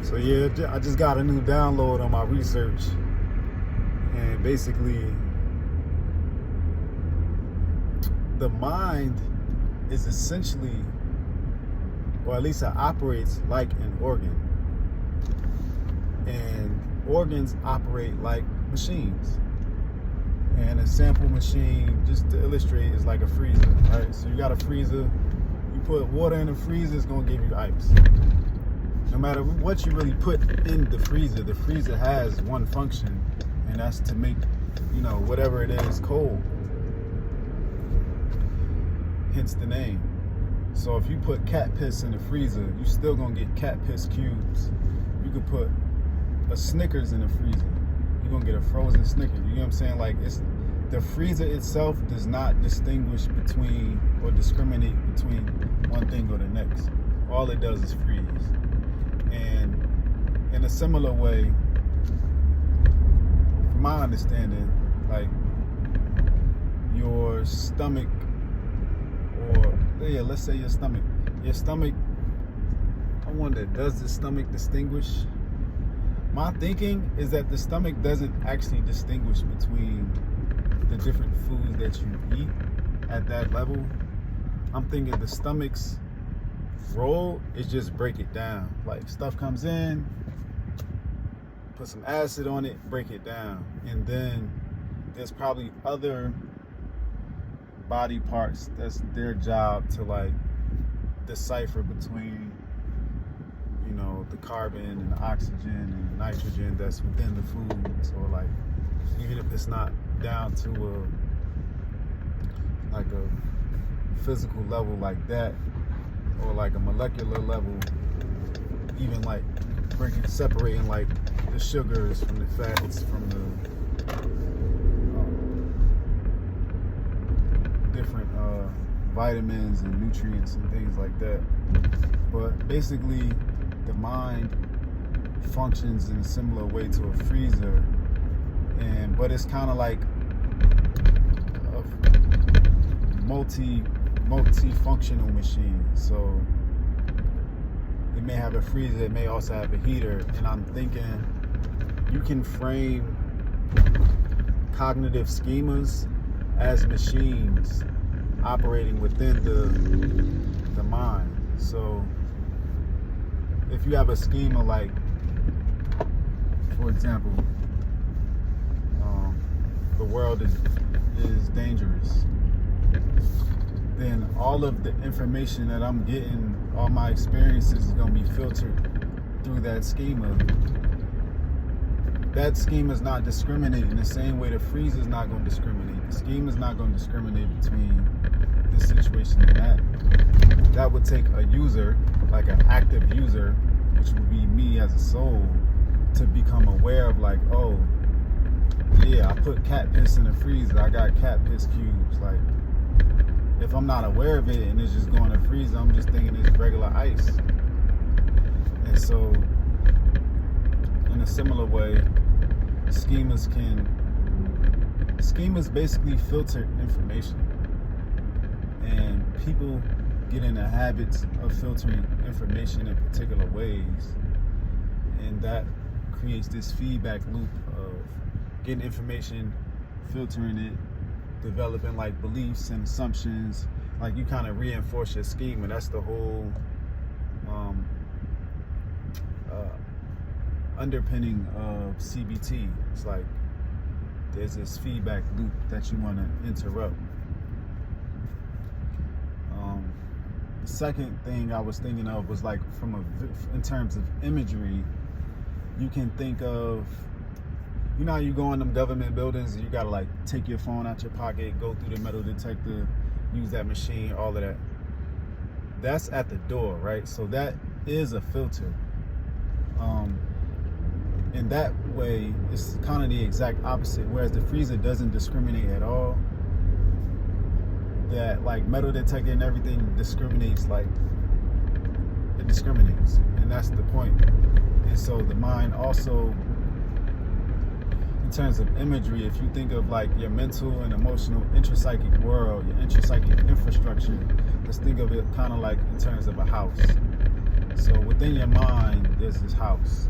So yeah, I just got a new download on my research, and basically the mind is essentially, or at least it operates like an organ, and organs operate like machines. And a sample machine, just to illustrate, is like a freezer, right? So you got a freezer, you put water in the freezer, it's gonna give you ice. No matter what you really put in the freezer has one function, and that's to make, whatever it is, cold. Hence the name. So if you put cat piss in the freezer, you still gonna get cat piss cubes. You could put a Snickers in the freezer, you're gonna get a frozen Snickers. You know what I'm saying? Like, it's the freezer itself does not distinguish between or discriminate between one thing or the next. All it does is freeze. And in a similar way, from my understanding, like your stomach, or let's say your stomach, I wonder, does the stomach distinguish? My thinking is that the stomach doesn't actually distinguish between the different foods that you eat at that level. I'm thinking the stomach's role is just break it down. Like, stuff comes in, put some acid on it, break it down. And then there's probably other body parts that's their job to like decipher between the carbon and the oxygen and the nitrogen that's within the food. So like, even if it's not down to a physical level like that, or like a molecular level, even like separating like the sugars from the fats, from the different vitamins and nutrients and things like that. But basically, the mind functions in a similar way to a freezer, but it's kind of like a multi-functional machine. So it may have a freezer, it may also have a heater, and I'm thinking you can frame cognitive schemas as machines operating within the mind. So if you have a schema like, for example, the world is dangerous, then all of the information that I'm getting, all my experiences, is going to be filtered through that schema. That schema is not discriminating the same way the freezer is not going to discriminate. The schema is not going to discriminate between this situation and that. That would take a user, like an active user, which would be me as a soul, to become aware of like, oh, yeah, I put cat piss in the freezer, I got cat piss cubes. Like, if I'm not aware of it and it's just going to freezer, I'm just thinking it's regular ice. And so, in a similar way, schemas basically filter information. And people get in the habits of filtering information in particular ways, and that creates this feedback loop of getting information, filtering it, developing like beliefs and assumptions. Like, you kind of reinforce your schema. That's the whole underpinning of CBT. It's like there's this feedback loop that you want to interrupt. The second thing I was thinking of was like, in terms of imagery, you can think of, how you go in them government buildings and you gotta like take your phone out your pocket, go through the metal detector, use that machine, all of that. That's at the door, right? So that is a filter. In that way, it's kind of the exact opposite. Whereas the freezer doesn't discriminate at all, that like metal detector and everything discriminates, like it discriminates, and that's the point. And so the mind also, in terms of imagery, if you think of like your mental and emotional intrapsychic world, your intrapsychic infrastructure, let's think of it kind of like in terms of a house. So within your mind, there's this house.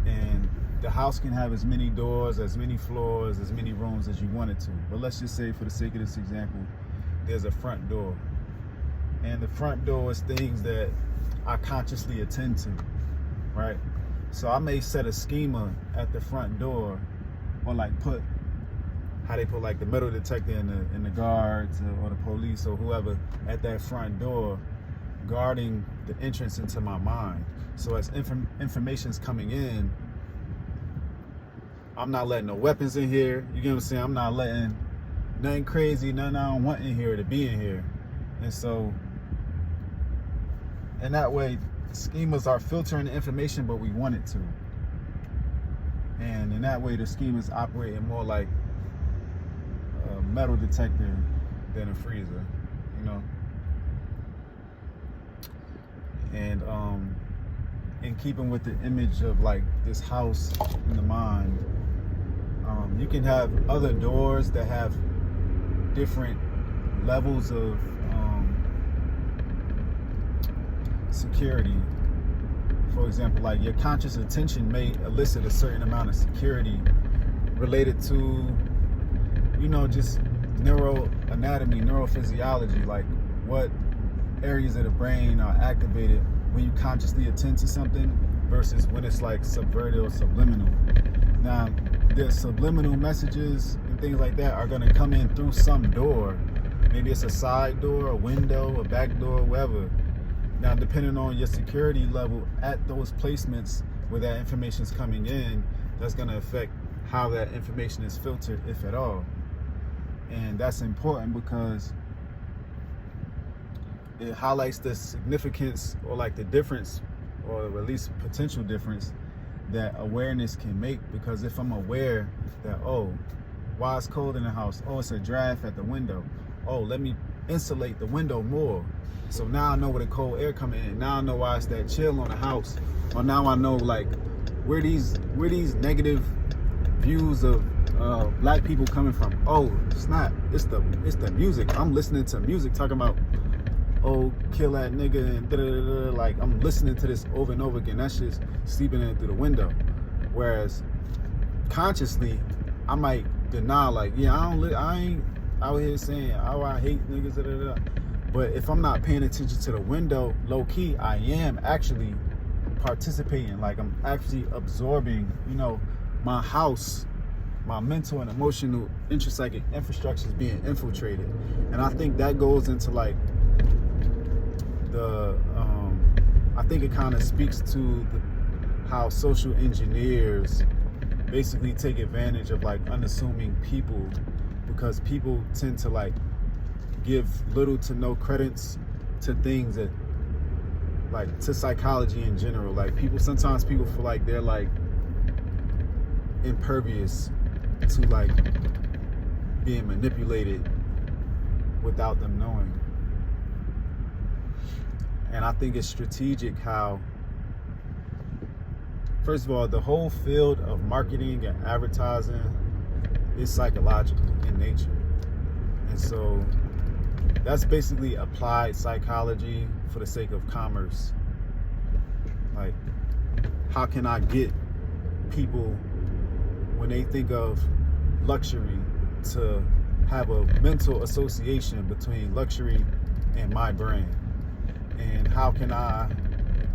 And the house can have as many doors, as many floors, as many rooms as you want it to. But let's just say, for the sake of this example, there's a front door. And the front door is things that I consciously attend to, right? So I may set a schema at the front door, or like put how they put like the metal detector in the guards or the police or whoever at that front door, guarding the entrance into my mind. So as information's coming in, I'm not letting no weapons in here. You get what I'm saying? I'm not letting nothing crazy, nothing I don't want in here to be in here. And so, in that way, schemas are filtering the information, but we want it to. And in that way, the schemas operating more like a metal detector than a freezer, you know? And in keeping with the image of like this house in the mind, you can have other doors that have different levels of security. For example, like your conscious attention may elicit a certain amount of security related to, you know, just neuroanatomy, neurophysiology, like what areas of the brain are activated when you consciously attend to something versus when it's like subverted or subliminal. Now, the subliminal messages and things like that are going to come in through some door. Maybe it's a side door, a window, a back door, whatever. Now, depending on your security level at those placements where that information is coming in, that's going to affect how that information is filtered, if at all. And that's important because it highlights the significance, or like the difference, or at least potential difference, that awareness can make. Because if I'm aware that, oh, why it's cold in the house? Oh, it's a draft at the window. Oh, let me insulate the window more. So now I know where the cold air coming in. Now I know why it's that chill on the house. Or now I know like where these negative views of black people coming from. Oh, snap! It's the music. I'm listening to music talking about, oh, kill that nigga and da-da-da-da. Like, I'm listening to this over and over again. That's just seeping in through the window. Whereas consciously, I might deny, like, yeah, I ain't out here saying, oh, I hate niggas, da-da-da. But if I'm not paying attention to the window, low key, I am actually participating. Like, I'm actually absorbing, you know, my house, my mental and emotional intrapsychic infrastructure is being infiltrated. And I think that goes into like I think it kind of speaks to how social engineers basically take advantage of like unassuming people, because people tend to like give little to no credence to things that, like, to psychology in general. Like, sometimes people feel like they're like impervious to like being manipulated without them knowing. And I think it's strategic how, first of all, the whole field of marketing and advertising is psychological in nature. And so that's basically applied psychology for the sake of commerce. Like, how can I get people, when they think of luxury, to have a mental association between luxury and my brand? And how can I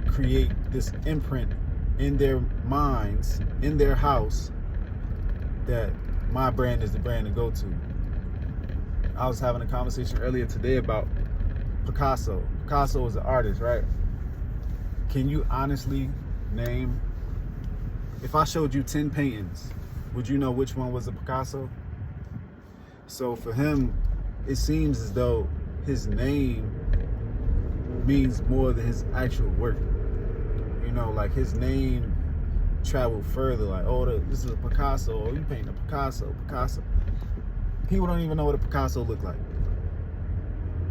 create this imprint in their minds, in their house, that my brand is the brand to go to? I was having a conversation earlier today about Picasso. Picasso was an artist, right? Can you honestly name, if I showed you 10 paintings, would you know which one was a Picasso? So for him, it seems as though his name means more than his actual work. You know, like his name traveled further. Like, oh, this is a Picasso. Oh, you paint a Picasso. People don't even know what a Picasso looked like.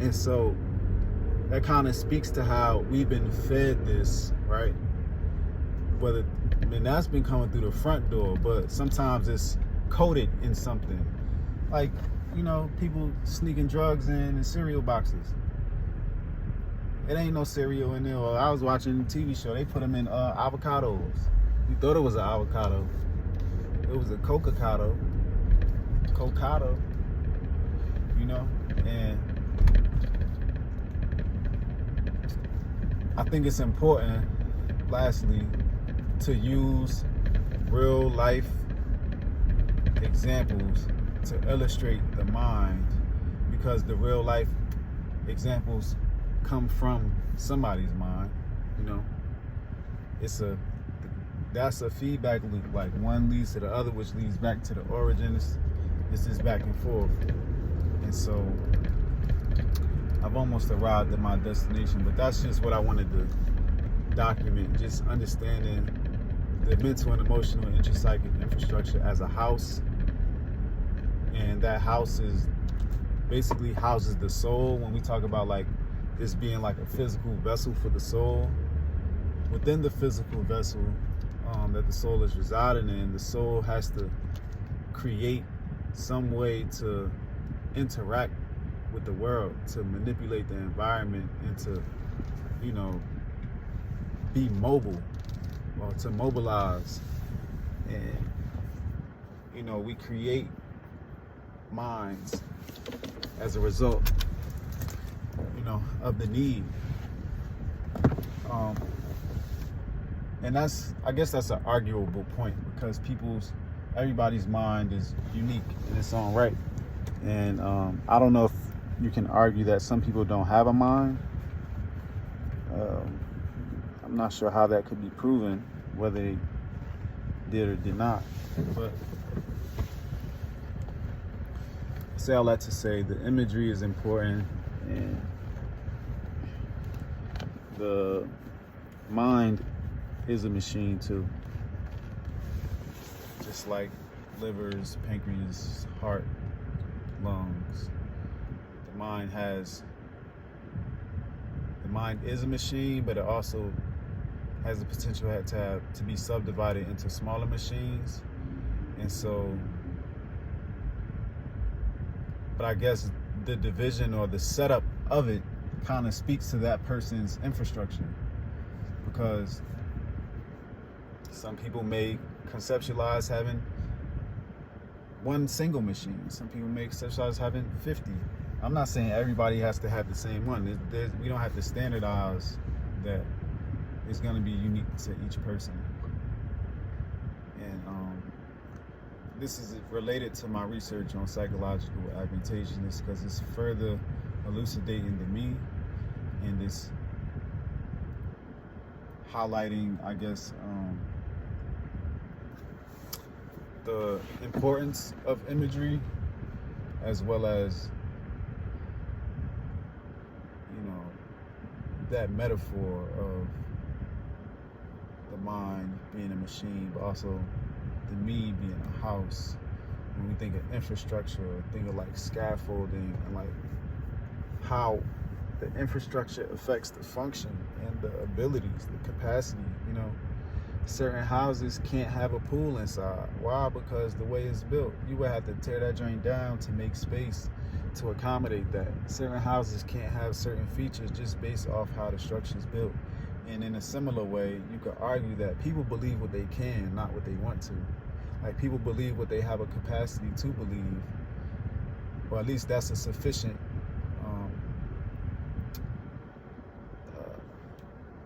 And so that kind of speaks to how we've been fed this, right? And that's been coming through the front door, but sometimes it's coded in something. Like, you know, people sneaking drugs in cereal boxes. It ain't no cereal in there. Or I was watching a TV show. They put them in avocados. You thought it was an avocado. It was a cocado. You know? And I think it's important, lastly, to use real life examples to illustrate the mind, because the real life examples come from somebody's mind. You know, that's a feedback loop. Like one leads to the other, which leads back to the origins. It's just back and forth. And so I've almost arrived at my destination, but that's just what I wanted to document. Just understanding the mental and emotional and intrapsychic infrastructure as a house. And that house is basically houses the soul. When we talk about like this being like a physical vessel for the soul, within the physical vessel that the soul is residing in, the soul has to create some way to interact with the world, to manipulate the environment, and to, you know, be mobile, or to mobilize. And, you know, we create minds as a result, you know, of the need. And I guess that's an arguable point, because everybody's mind is unique in its own right. And I don't know if you can argue that some people don't have a mind. I'm not sure how that could be proven, whether they did or did not. But I say all that to say the imagery is important, and the mind is a machine too. Just like livers, pancreas, heart, lungs. The mind is a machine, but it also has the potential to be subdivided into smaller machines. And so, but I guess the division or the setup of it kind of speaks to that person's infrastructure, because some people may conceptualize having one single machine. Some people may conceptualize having 50. I'm not saying everybody has to have the same one. We don't have to standardize that. It's going to be unique to each person. And this is related to my research on psychological adaptation, because it's further elucidating to me, and it's highlighting, I guess, the importance of imagery, as well as, you know, that metaphor of the mind being a machine, but also the me being a house. When we think of infrastructure, think of like scaffolding, and like how the infrastructure affects the function and the abilities, the capacity. You know, certain houses can't have a pool inside. Why? Because the way it's built, you would have to tear that joint down to make space to accommodate that. Certain houses can't have certain features just based off how the structure is built. And in a similar way, you could argue that people believe what they can, not what they want to. Like, people believe what they have a capacity to believe, or at least that's a sufficient,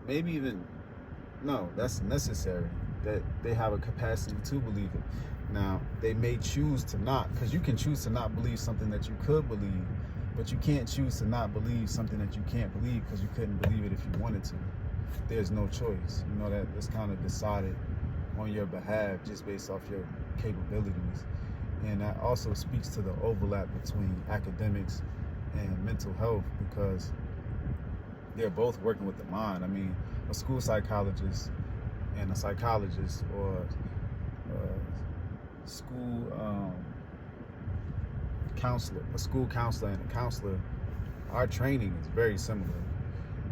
maybe even, no, that's necessary, that they have a capacity to believe it. Now, they may choose to not, because you can choose to not believe something that you could believe, but you can't choose to not believe something that you can't believe because you couldn't believe it if you wanted to. There's no choice. You know, that it's kind of decided on your behalf just based off your capabilities. And that also speaks to the overlap between academics and mental health, because they're both working with the mind. I mean, a school psychologist and a psychologist, or school counselor, a school counselor and a counselor, our training is very similar.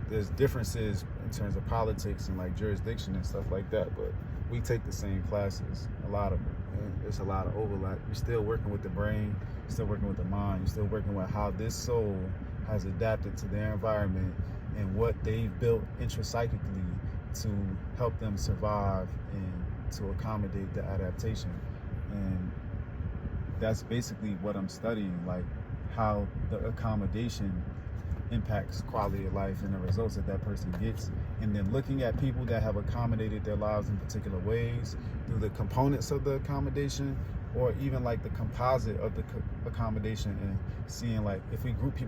There's differences in terms of politics and like jurisdiction and stuff like that, but we take the same classes, a lot of them, and there's a lot of overlap. You're still working with the brain, you're still working with the mind, you're still working with how this soul has adapted to their environment and what they've built intrapsychically to help them survive and to accommodate the adaptation. And that's basically what I'm studying, like how the accommodation impacts quality of life and the results that that person gets, and then looking at people that have accommodated their lives in particular ways through the components of the accommodation, or even like the composite of the accommodation, and seeing like if we group people